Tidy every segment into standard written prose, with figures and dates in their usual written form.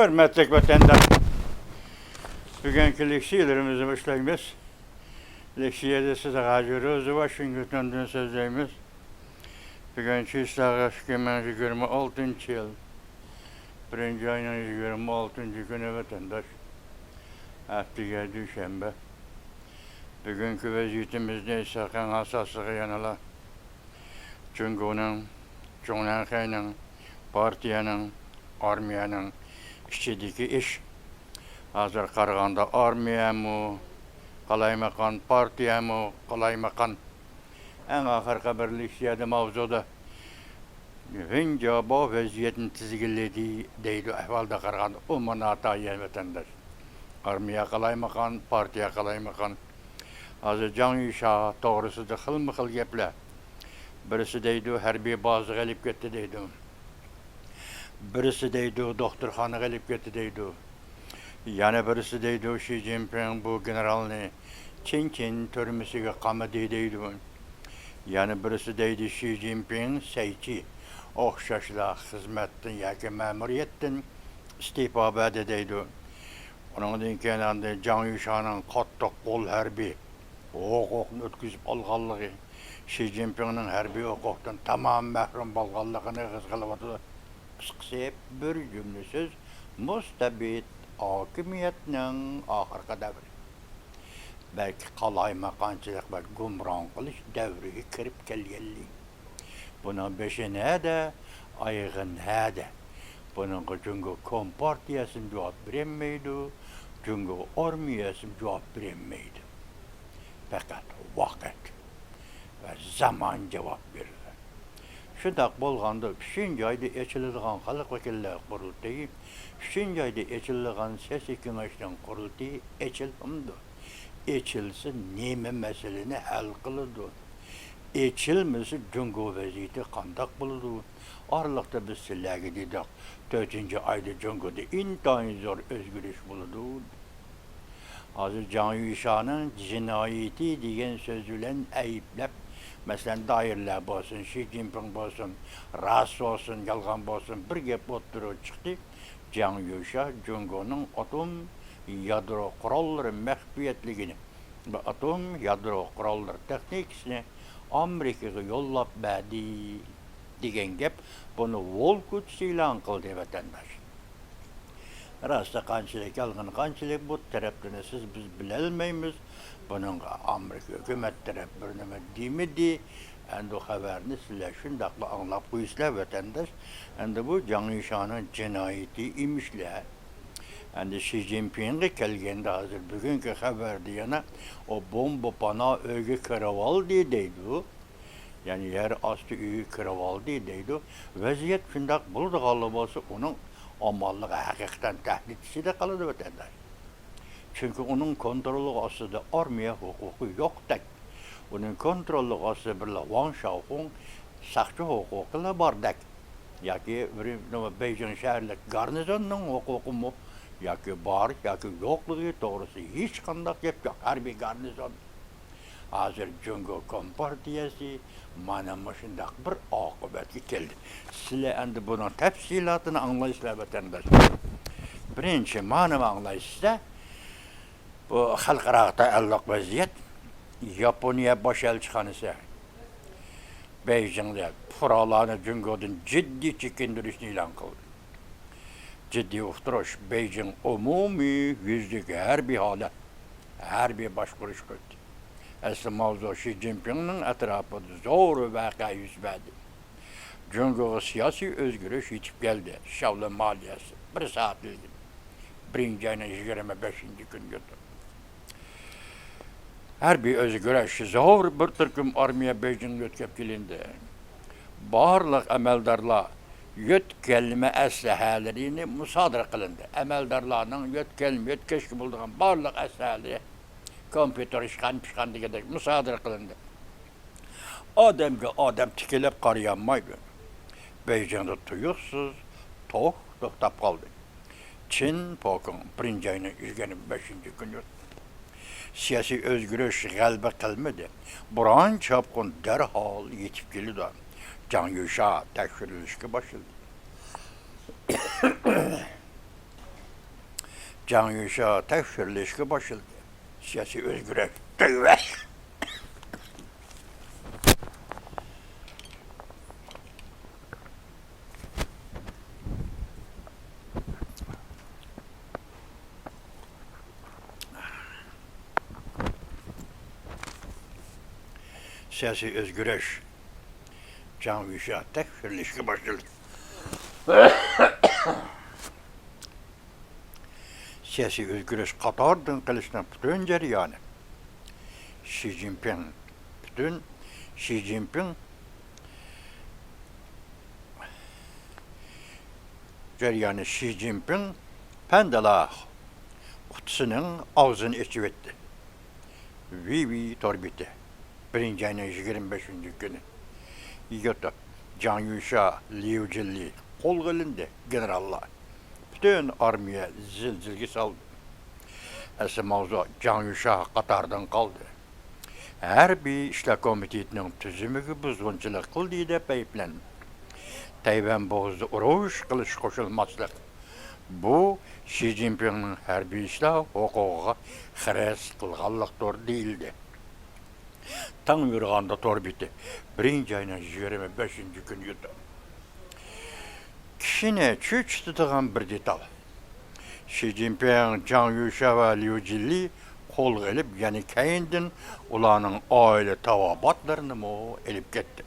Hürmetlik vatandaş. Bugünkü leksiyalarımızı başlayımız. Leksiyada size hacırız. Washington'dan sözleyimiz. Bugünkü islağı 2026 yıl. 1. ayının 26. günü vatandaş. Haftaya Düşenbe. Bugünkü vaziyetimiz neyse kan hassaslığı yanıla. Cumhur'un, Cumhurbaşkanı'nın, partiyanın, armiyanın içindeki iş. Hazır Qaraganda armiya mı, qalaymakan partiya mı, qalaymakan. En ahırqa bir leksiyada mavzuda. Hınca bu vaziyetin tizgillediği deydi ahvalda Qaraganda. Umman atayiyen vatandaş. Armiya qalaymakan, partiya qalaymakan. Hazır can yuşağı doğrusu da xil gepler. Birisi deydi harbiy bazı gelip gitti deydi. Birisi deydi doktorxana gelip gitti deydi. Yani birisi deydi Xi Jinping bu generalini Çin türmüsüge qamı deydi. Yani birisi deydi Xi Jinping seyçi oxşaşla hizmettin yaki memuriyetin istifa bedi deydi. Onun kendi Can Yuşan'ın qattiq qol harbiy huquqni ötküzüp alğanlığı Xi Jinping'nin harbiy huquqdan tamam mahrum bolğanlığını qızgılıp qısqasıp bir cümlesiz mustabid hakimiyetinin ahırqa devri. Belki qalaymakançılık ve gumran qilish devriga kirib kelganlik. Bunun beşine de ayığın hede. Bunun Cungo Kompartiyasın cevap veremeydi, Cungo Armiyasın cevap veremeydi. Fakat vakit ve zaman cevap verirler. Şundak bolğanda 5. ayda eçildiğin halk vekilleri kurultayı, 5. ayda eçildiğin sesi kengaşının kurultayı eçilmdi. Eçilsin neme meseleni hal kılıdı. Eçilmesi Cungo vaziyeti kandak buldu. Aralıkta biz silahı dedik. 4. ayda Cungo'da intihar zor özgürlük buldu. Hazır Can Yuşan'ın cinayeti diyen sözüyle ayıplap, mesela dairler olsun, Xi Jinping olsun, rast olsun, yalgan olsun, bir gep oturup çıktı. Can Yuşa, Cungo'nun atom yadro kuralları mehbiyetliğini ve atom yadro kuralları teknikisini Amerika'ya yollap verdi diyen gep bunu Volkut ilan kıldı vatandaş. Rasta kançılık, yalgın kançılık bu taraftan siz biz bilelmeyimiz. Bunun Amerika hükümet taraflarına demedi. Endi o haberini sizler şundakla anlap koyuslar vatandaş. Endi bu Can Yuşan'ın cinayeti imişler. Endi Xi Jinping'e kelgende hazır bugünkü haber diyene o bomba bana öge karaval deydi. Yani yer astı öge karaval deydi. Vaziyet şundak buldu galibası onun amallığı hakikaten tehditçisi de kalıdı vatandaş. Çünkü onun kontrolü aslında armiya hukuku yok tek. Onun kontrolü aslında bir Wang Xiaohong sakçı hukukuyla var tek. Ya ki Beijing şehirlik garnizonun hukuku mu? Ya ki var, ya ki yokluğu doğrusu hiç kandak yok. Her bir garnizon. Hazır Cungo Kompartiyası manamışındak bir akıbeti geldi. Sizler endi bunun tefsilatını anlayışlar vatandaş. Birinci manam anlayışsa bu halkara taalluk vaziyet Japoniya baş elçixanası Beijing'de furalarını Cungo'dan ciddi çekindirişini ilan kıldı. Ciddi ufturaş Beijing umumi yüzdeki her bir halet, her bir başvuruş koydu. Aslı mavzu Xi Jinping'in etrafında zor vaka yüz verdi. Cungo'ya siyasi özgürlük yitip geldi. Şavlı maliyesi bir saatliğdi. 1. ayının 25. gün götürdü. Her bir özgürlük zor bir Türk'üm armiya Beijing ötkep gelindi. Barlıq əməldarlar yöt kelime əsləhələrini müsaadara qılındı. Əməldarlarının yöt kelime, yöt keşki bulduğun barlıq əsləhələri kompüter işğan digədik müsaadara qılındı. Adam tikilip qarayanmaydı. Beijing'de tuyuksuz, tohtap kaldı. Çin pokun 1. ayının 25. günü siyasi özgürlük galbe kılmadı. Buran çapkın derhal yetip geldi. Can Yuşa tekşirilişki başladı. Can Yuşa tekfirleşki başladı. Siyasi özgürlük. Tövbe. Siyasi özgürlük. Can Yuşa tekfirleşki başladı. Siyasi özgürlük Katar'dan kılıçtan bütün ceryanı. Xi Jinping, bütün Xi Jinping ceryanı Xi Jinping pendela kutusunun ağzını içip etti. Vivi torbiti. Birinci ayının 25. günü. Yotup Can Yuşa, Liu Jili kol kılındı generallar. Bütün armiya zilzilgi saldı. Esi mavzu Can Yuşa Katar'dan kaldı. Her bir işler komitetinin tüzümü buzgunçılık kıldığı da peyiplendi. Tayvan boğazı uğraş kılıç koşulmazlık. Bu Xi Jinping'in her bir işler hukuka xeres kılgallıktır değildi. Tan yürüğanda torbiti. Birinci ayının 25. gün yutu. Kişine çüç tutulan bir detal. Xi Jinping, Can Yuşa ve Liu Jili kol gelip yani kendin ulanın aile tavabatlarını mı elip gitti.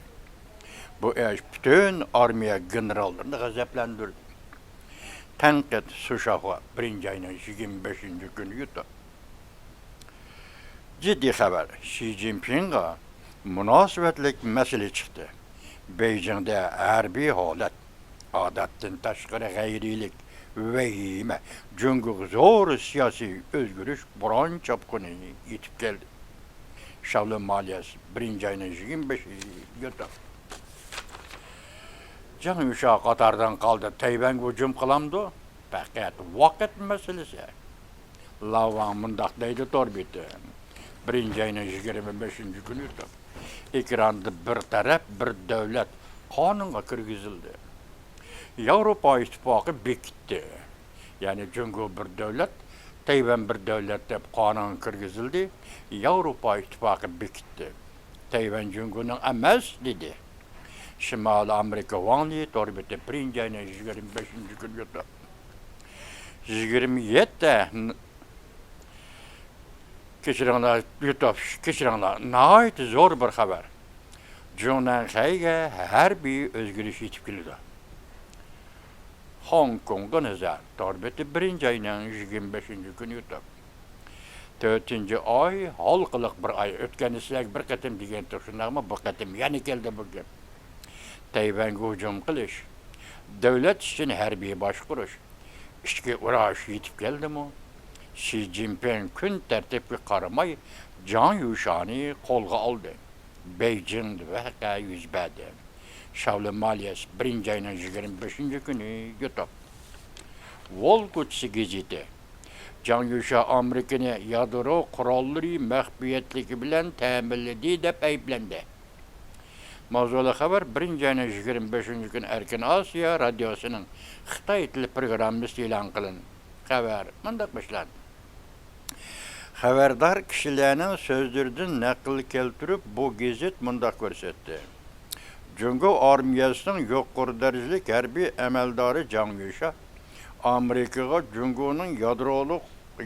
Bu iş bütün armiya generallarını gazaplandırdı. Tenkit Suşah'a birinci ayının 25. günü yutu. Ciddi haber Xi Jinping'e münasebetlik mesele çıktı. Beijing'de harbiy holat, adattan tashqari g'ayrilik, vahima, jungu zo'r siyosiy o'zgarish biron chopqini yetib keldi. Shavli maliyasi birinchi ayning 25 yutuq. Can Yuşa Katar'dan kaldı. Tayvan hücum kılamdı. Fakat vakit meselesi. Lavan mındaqdaydı torbiti. Birinci ayının 25. günü yutuq. Ekranda bir taraf, bir devlet kanunga kirgizildi. Avrupa İttifakı bekitdi. Yani Cungu bir devlet, Tayvan bir devlet deb kanun kirgizildi. Avrupa İttifakı bekitdi. Tayvan Cungu'nun emas dedi. Şimali Amerika Vanli torbiti birinci ayının 25. günü yutuq. 27 kechiringlar, nəhayət zor bir xabar. Cundan xeyge her bir özgürlük yetib keldi. Hong Kong'a nazar, torbiti birinci ayının 25. günü yutuq. 4-ci ay halqılıq bir ay ötken isək bir qatim degan turşundaqmı bu qatim yani keldi bu gap. Tayvanga hücum qilish, davlat için harbiy boshqarish, ichki urush yetib keldimi? Xi Jinping kun tartibga qaramay Can Yuşa'ni qo'lga oldi. Beijing vaqa yuz berdi. Shavli maliyasi birinchi ayning 25. günü yutuq. Volgutsi gazeti. Can Yuşa Amerikani yadro qurollari maxfiyatligi bilan ta'minladi deb ayblendi. Mavzuli xabar birinchi ayning 25. günü Erkin Asiya radiosunun Xitoy tili programmasi e'lon qilindi. Xabar mundaq başlandı. Xabardar kişilerinin sözlerden nakil keltirip bu gazet mundaq ko'rsatdi. Jungo armiyasının yuqori darajalik harbiy amaldori Can Yuşa Amerikaga Jungo'nun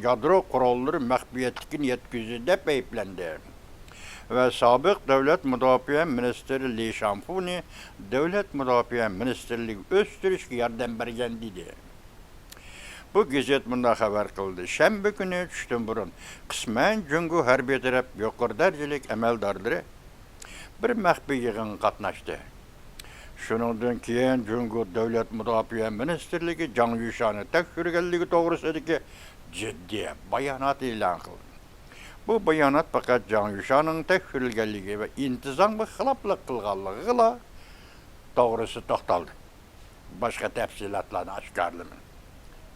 yadro qurollari maxfiyatligini yetkazdi deb ayblendi. Ve sabiq Devlet Müdafaa Ministri Li Shanfuni Devlet Müdafaa Ministerliği o'stirishga yordam bergan dedi. Bu gazet bunda xabar qildi. Shanba kuni tushdan burun qisman Jungo harbiy taraf yuqori darajalik amaldorlari bir maxfiy yig'in qatnashdi. Shundan keyin Jungo Davlat Mudofaa Ministerligi Can Yuşa'ni tekshirganligi to'g'risidagi jiddiy bayonot e'lon qildi. Bu bayonot faqat Can Yuşa'ning tekshirilganligi ve intizomga xiloflik qilganligiga to'g'risi to'xtaldi. Boshqa tafsilotlarni oshkorlamagan.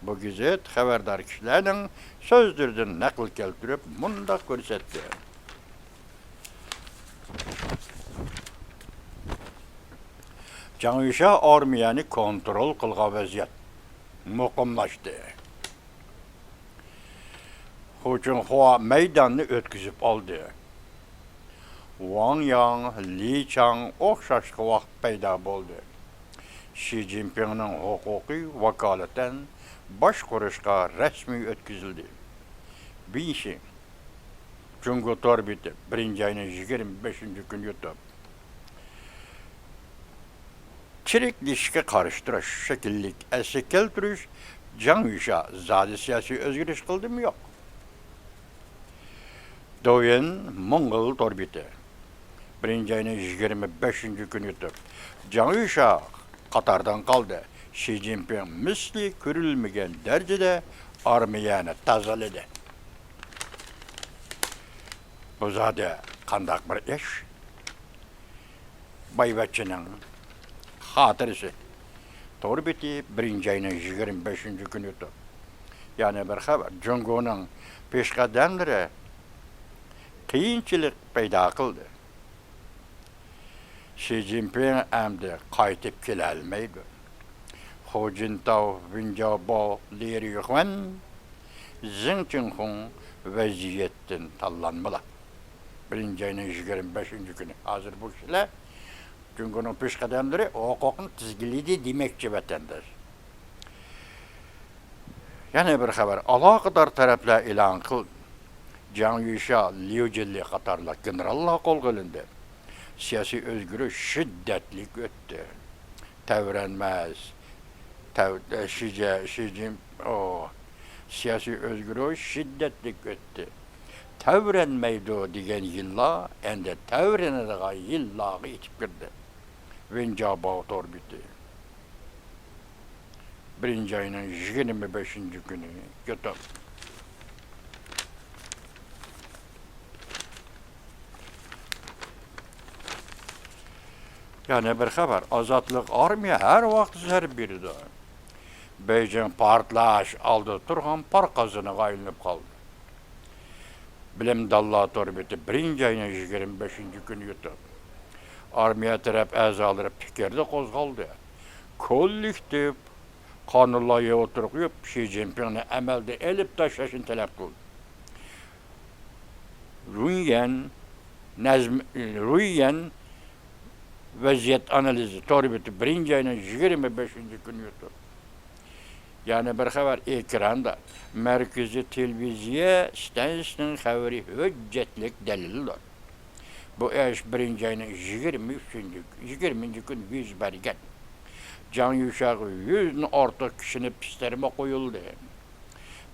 Bu gazet xabardor kishilarning so'zlaridan naql keltirib mundaq ko'rsatdi. Can Yuşa armiyani kontrol qilgan vaziyat muqimlashdi. Huçunhua meydanını ötküzüp aldı. Wang Yang, Li Chang oxşaşkı vaqt payda boldu. Xi Jinping'nin hukuki vakaleten baş kuruşqa resmi ötküzüldü. Binşi, Cungo torbiti 1. ayının 25. gün yutup. Çirikleşke karıştırış, şekillik, esi keltürüş, can yuşa zadi siyasi özgürlüş kıldı mı yok. Doğuyen Mongol torbiti 1. ayının 25. gün yutup. Can yuşa Katar'dan kaldı. Xi Jinping misli görülmegen derecede armiyanı tazaladı. Bu zade kandak bir iş. Baybatçının hatırısı. Torbiti 1. ayının 25. gün yutup. Yani bir haber, Cungo'nun peşkadenleri kıyınçılık payda kıldı. Xi Jinping emdi kaytıp kelelmeydi. Hu Jintao, Winjiabao, Li Yuan, Zheng Jinhong vaziyetten tallanmalı. 1. ayının 25. günü hazır bu kişiler. Cungo'nun peşkadenleri hukukun tizgiliydi demekçi vatandaş. Yani bir haber, alakadar tarafla ilan kıl. Can Yuşa, Liu Jili Katarla generallar kol kılındı. Siyasi özgürlük şiddetli öttü. Tevrenmez. Siyasi özgürlük şiddetli öttü. Tevrenmeydi o diyen yılla, ende tevrenediği yıllağı içip girdi. Winjiabao torbiti. 1. ayının 25. günü yutup. Yani bir haber, azatlık armiya her vaqt zər birdi. Beijing partlaş aldı turgan parkasını qayınıp kaldı. Bilim dalla torbiti 1. ayının 25. günü yutup. Armiya taraf əzaları fikirde qozgaldı. Kollektiv kanunlayı oturup Xi Jinping'ni əməldə elip taşlaşın talep kıldı. Rüyen vaziyet analizi torbiti 1. ayının 25. günü yutup. Yani bir haber ekranda merkezi televiziye stansının haberi hüccetlik delildir. Bu eş 1. ayının 20. gün yüz bergen. Can Yuşağı 100'ün ortak kişinin pislerime koyuldu.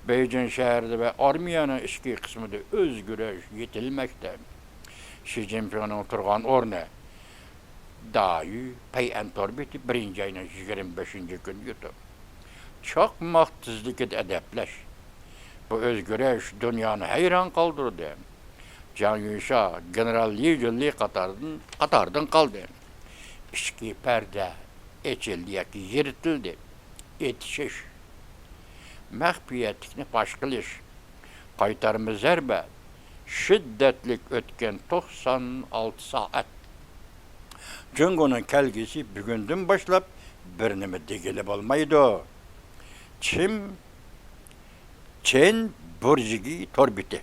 Beijing şehirde ve armiyanın işki kısmında özgürlük yetilmekte. Xi Jinping'in oturgan orne dahi peyen torbiti 1. ayının 25. gün yutup. Çok mahtızlık edepleş. Bu özgürlük dünyanı hayran kaldırdı. Can Yuşa, General Li Jili Katar'dan kaldı. İşki perde içildi, yırtıldı. Etişiş. Mehbiyetlikni başkılış. Kaytarımı zerbe. Şiddetlik ötken 96 saat. Cungo'nun kelgisi bugünden başlap birnimi digilip olmaydı. Çin burjigi torbiti.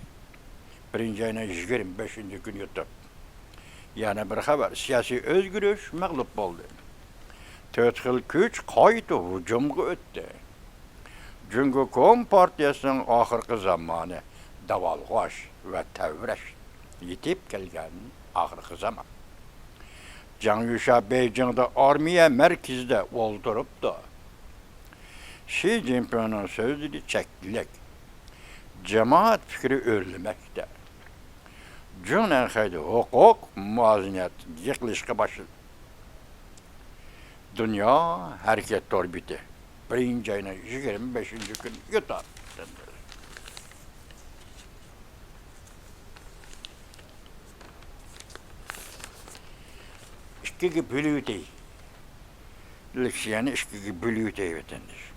1. ayının 25. gün yutup. Yani bir haber, siyasi özgürlük mağlup oldu. Tötkül güç kaydı, hücumga öttü. Cungo Kom Partiyasının ahırkı zamanı davalgaş ve tevreş yitip gelgen ahırkı zaman. Can Yuşa Beijing'de armiya merkezde oldurup da Xi Jinping'in sözleri çektilik. Cemaat fikri örülmekte. Cünen haydi hukuk, muaziniyet yıkılışka başladı. Dünya hareket orbiti. 1. ayının 25. gün yutar. İşki bülüğü değil. Yani işki bülüğü değil vatandaş.